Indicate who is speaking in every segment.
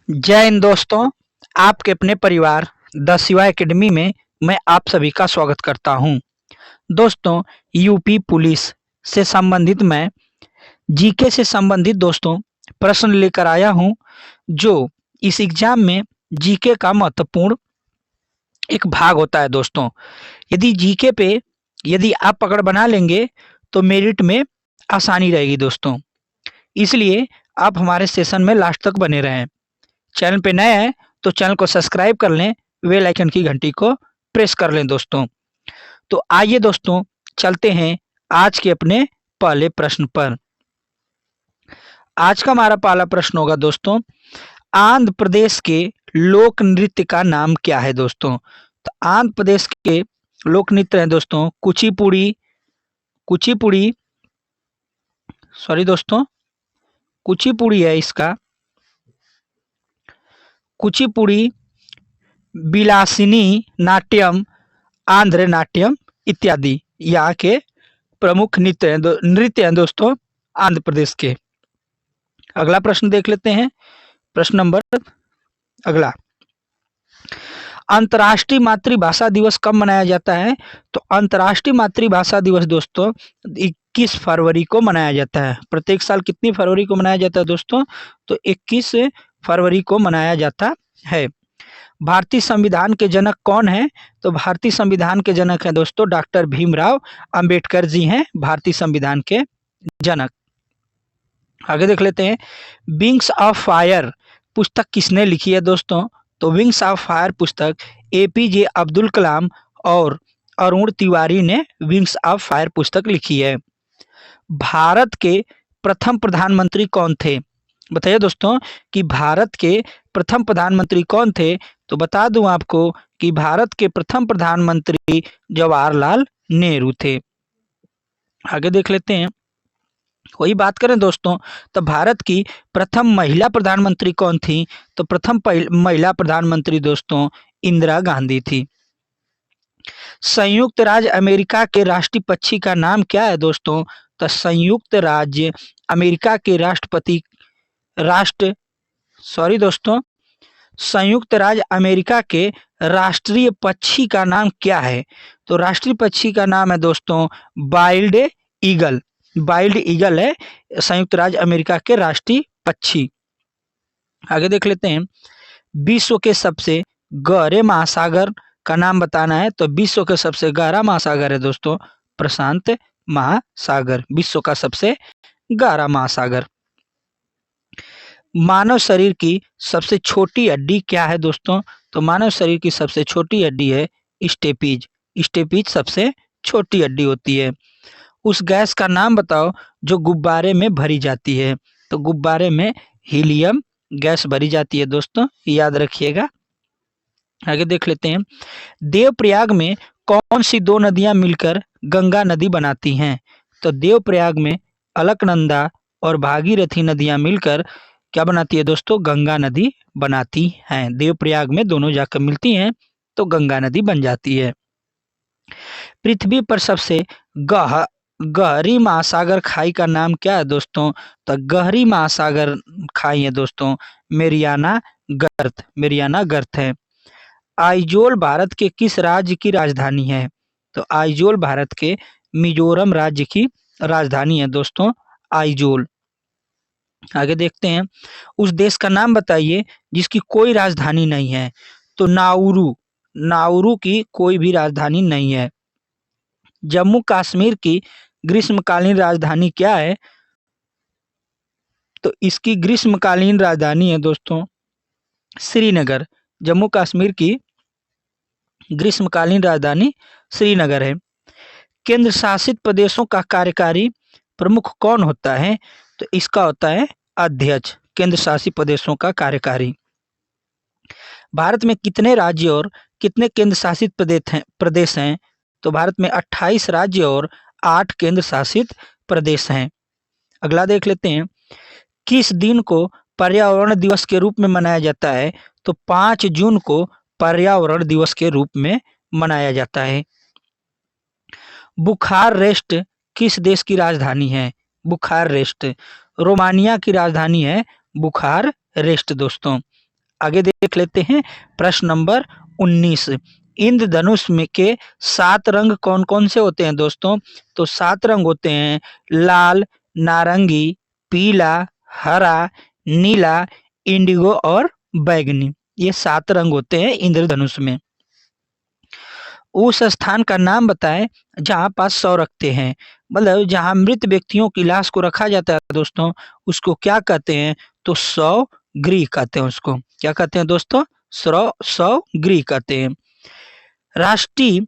Speaker 1: जय हिंद दोस्तों। आपके अपने परिवार द शिवा एकेडमी में मैं आप सभी का स्वागत करता हूं। दोस्तों, यूपी पुलिस से संबंधित मैं जीके से संबंधित दोस्तों प्रश्न लेकर आया हूं, जो इस एग्जाम में जीके का महत्वपूर्ण एक भाग होता है। दोस्तों, यदि जीके पे यदि आप पकड़ बना लेंगे तो मेरिट में आसानी रहेगी। दोस्तों, इसलिए आप हमारे सेशन में लास्ट तक बने रहें। चैनल पे नए हैं तो चैनल को सब्सक्राइब कर लें, बेल आइकन की घंटी को प्रेस कर लें। दोस्तों, तो आइए दोस्तों चलते हैं आज के अपने पहले प्रश्न पर। आज का हमारा पहला प्रश्न होगा दोस्तों, आंध्र प्रदेश के लोक नृत्य का नाम क्या है। दोस्तों, तो आंध्र प्रदेश के लोक नृत्य है दोस्तों कुचिपुड़ी कुचिपुड़ी सॉरी दोस्तों, कुचिपुड़ी है इसका, कुचिपुड़ी, बिलासिनी नाट्यम, आंध्र नाट्यम इत्यादि यहाँ के प्रमुख नृत्य हैं दोस्तों आंध्र प्रदेश के। अगला प्रश्न देख लेते हैं। प्रश्न नंबर अगला, अंतर्राष्ट्रीय मातृभाषा दिवस कब मनाया जाता है। तो अंतर्राष्ट्रीय मातृभाषा दिवस दोस्तों 21 फरवरी को मनाया जाता है। प्रत्येक साल कितनी फरवरी को मनाया जाता है दोस्तों, तो 21 फरवरी को मनाया जाता है। भारतीय संविधान के जनक कौन है। तो भारतीय संविधान के जनक हैं दोस्तों डॉक्टर भीमराव अंबेडकर जी हैं भारतीय संविधान के जनक। आगे देख लेते हैं, विंग्स ऑफ फायर पुस्तक किसने लिखी है दोस्तों। तो विंग्स ऑफ फायर पुस्तक एपीजे अब्दुल कलाम और अरुण तिवारी ने विंग्स ऑफ फायर पुस्तक लिखी है। भारत के प्रथम प्रधानमंत्री कौन थे। बताइए दोस्तों कि भारत के प्रथम प्रधानमंत्री कौन थे। तो बता दूं आपको कि भारत के प्रथम प्रधानमंत्री जवाहरलाल नेहरू थे। आगे देख लेते हैं, वही बात करें दोस्तों तो भारत की प्रथम महिला प्रधानमंत्री कौन थी। तो प्रथम महिला प्रधानमंत्री दोस्तों इंदिरा गांधी थी। संयुक्त राज्य अमेरिका के राष्ट्रीय पक्षी का नाम क्या है दोस्तों। तो संयुक्त राज्य अमेरिका के संयुक्त राज्य अमेरिका के राष्ट्रीय पक्षी का नाम क्या है। तो राष्ट्रीय पक्षी का नाम है दोस्तों वाइल्ड ईगल। वाइल्ड ईगल है संयुक्त राज्य अमेरिका के राष्ट्रीय पक्षी। आगे देख लेते हैं, विश्व के सबसे गहरे महासागर का नाम बताना है। तो विश्व का सबसे गहरा महासागर है दोस्तों प्रशांत महासागर, विश्व का सबसे गहरा महासागर। मानव शरीर की सबसे छोटी हड्डी क्या है दोस्तों। तो मानव शरीर की सबसे छोटी हड्डी है स्टेपीज। स्टेपीज सबसे छोटी हड्डी होती है। उस गैस का नाम बताओ जो गुब्बारे में भरी जाती है। तो गुब्बारे में हीलियम गैस भरी जाती है दोस्तों, याद रखिएगा। आगे देख लेते हैं, देवप्रयाग में कौन सी दो नदियां मिलकर गंगा नदी बनाती हैं। तो देवप्रयाग में अलकनंदा और भागीरथी नदियां मिलकर क्या बनाती है दोस्तों, गंगा नदी बनाती हैं। देवप्रयाग में दोनों जाकर मिलती हैं तो गंगा नदी बन जाती है। पृथ्वी पर सबसे गहरी महासागर खाई का नाम क्या है दोस्तों। तो गहरी महासागर खाई है दोस्तों मेरियाना गर्त है। आइजोल भारत के किस राज्य की राजधानी है। तो आइजोल भारत के मिजोरम राज्य की राजधानी है दोस्तों आइजोल। आगे देखते हैं, उस देश का नाम बताइए जिसकी कोई राजधानी नहीं है। तो नाउरू की कोई भी राजधानी नहीं है। जम्मू कश्मीर की ग्रीष्मकालीन राजधानी क्या है। तो इसकी ग्रीष्मकालीन राजधानी है दोस्तों श्रीनगर। जम्मू कश्मीर की ग्रीष्मकालीन राजधानी श्रीनगर है। केंद्र शासित प्रदेशों का कार्यकारी प्रमुख कौन होता है। तो इसका होता है अध्यक्ष, केंद्र शासित प्रदेशों का कार्यकारी। भारत में कितने राज्य और कितने केंद्र शासित प्रदेश हैं। तो भारत में 28 राज्य और 8 केंद्र शासित प्रदेश हैं। अगला देख लेते हैं, किस दिन को पर्यावरण दिवस के रूप में मनाया जाता है। तो 5 जून को पर्यावरण दिवस के रूप में मनाया जाता है। बुखारेस्ट किस देश की राजधानी है। बुखारेस्ट रोमानिया की राजधानी है बुखारेस्ट दोस्तों। आगे देख लेते हैं प्रश्न नंबर 19। इंद्रधनुष में के 7 रंग कौन कौन से होते हैं दोस्तों? तो 7 रंग होते हैं लाल, नारंगी, पीला, हरा, नीला, इंडिगो और बैगनी। ये 7 रंग होते हैं इंद्रधनुष में। उस स्थान का नाम बताएं जहाँ पास शव रखते हैं, मतलब जहाँ मृत व्यक्तियों की लाश को रखा जाता है दोस्तों, उसको क्या कहते हैं? तो शव गृह कहते हैं। उसको क्या कहते हैं दोस्तों? शव गृह कहते हैं। राष्ट्रीय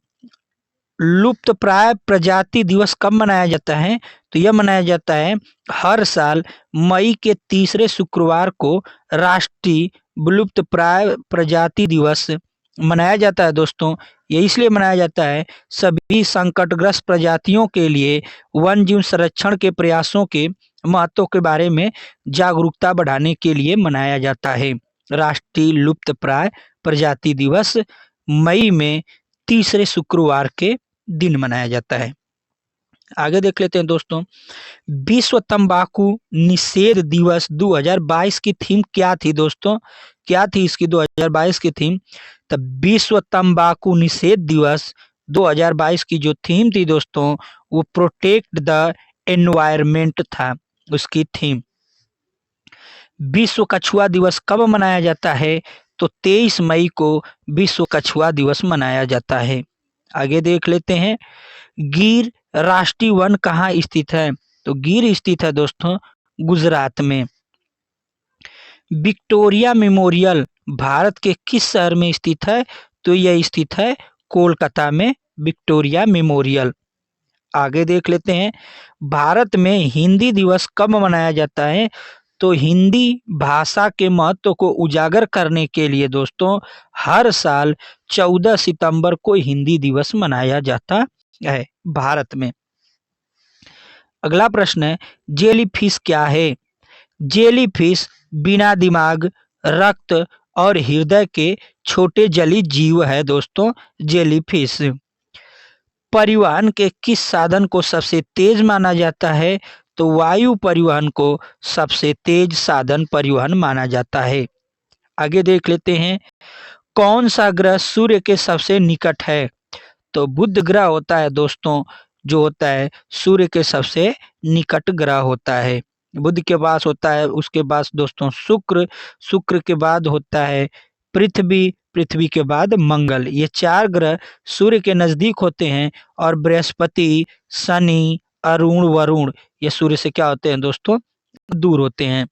Speaker 1: लुप्त प्राय प्रजाति दिवस कब मनाया जाता है? तो यह मनाया जाता है हर साल मई के तीसरे शुक्रवार को राष्ट्रीय विलुप्त प्राय प्रजाति दिवस मनाया जाता है दोस्तों। ये इसलिए मनाया जाता है सभी संकटग्रस्त प्रजातियों के लिए वन जीव संरक्षण के प्रयासों के महत्व के बारे में जागरूकता बढ़ाने के लिए मनाया जाता है। राष्ट्रीय लुप्त प्राय प्रजाति दिवस मई में तीसरे शुक्रवार के दिन मनाया जाता है। आगे देख लेते हैं दोस्तों, विश्व तंबाकू निषेध दिवस 2022 की थीम क्या थी दोस्तों? क्या थी इसकी 2022 की थीम? तो विश्व तंबाकू निषेध दिवस 2022 की जो थीम थी दोस्तों, वो प्रोटेक्ट द एनवायरमेंट था उसकी थीम। विश्व कछुआ दिवस कब मनाया जाता है? तो 23 मई को विश्व कछुआ दिवस मनाया जाता है। आगे देख लेते हैं, गिर राष्ट्रीय वन कहाँ स्थित है? तो गिर स्थित है दोस्तों गुजरात में। विक्टोरिया मेमोरियल भारत के किस शहर में स्थित है? तो यह स्थित है कोलकाता में, विक्टोरिया मेमोरियल। आगे देख लेते हैं, भारत में हिंदी दिवस कब मनाया जाता है? तो हिंदी भाषा के महत्व को उजागर करने के लिए दोस्तों हर साल 14 सितंबर को हिंदी दिवस मनाया जाता है भारत में। अगला प्रश्न है, जेलीफिश क्या है? जेलीफिश बिना दिमाग, रक्त और हृदय के छोटे जलीय जीव है दोस्तों जेलीफिश। परिवहन के किस साधन को सबसे तेज माना जाता है? तो वायु परिवहन को सबसे तेज साधन परिवहन माना जाता है। आगे देख लेते हैं, कौन सा ग्रह सूर्य के सबसे निकट है? तो बुध ग्रह होता है दोस्तों, जो होता है सूर्य के सबसे निकट ग्रह होता है। बुध के पास होता है, उसके बाद दोस्तों शुक्र, शुक्र के बाद होता है पृथ्वी, पृथ्वी के बाद मंगल। ये 4 ग्रह सूर्य के नजदीक होते हैं और बृहस्पति, शनि, अरुण, वरुण ये सूर्य से क्या होते हैं दोस्तों? दूर होते हैं।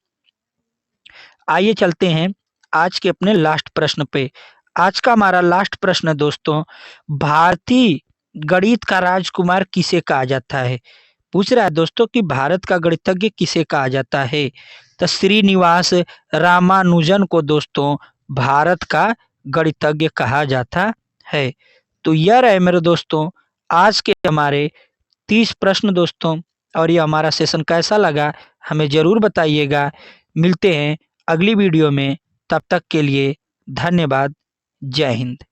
Speaker 1: आइए चलते हैं आज के अपने लास्ट प्रश्न पे। आज का हमारा लास्ट प्रश्न है दोस्तों, भारतीय गणित का राजकुमार किसे कहा जाता है? पूछ रहा है दोस्तों कि भारत का गणितज्ञ किसे कहा जाता है? तो श्रीनिवास रामानुजन को दोस्तों भारत का गणितज्ञ कहा जाता है। तो यह रहे मेरे दोस्तों आज के हमारे 30 प्रश्न दोस्तों, और ये हमारा सेशन कैसा लगा हमें ज़रूर बताइएगा। मिलते हैं अगली वीडियो में, तब तक के लिए धन्यवाद। जय हिंद।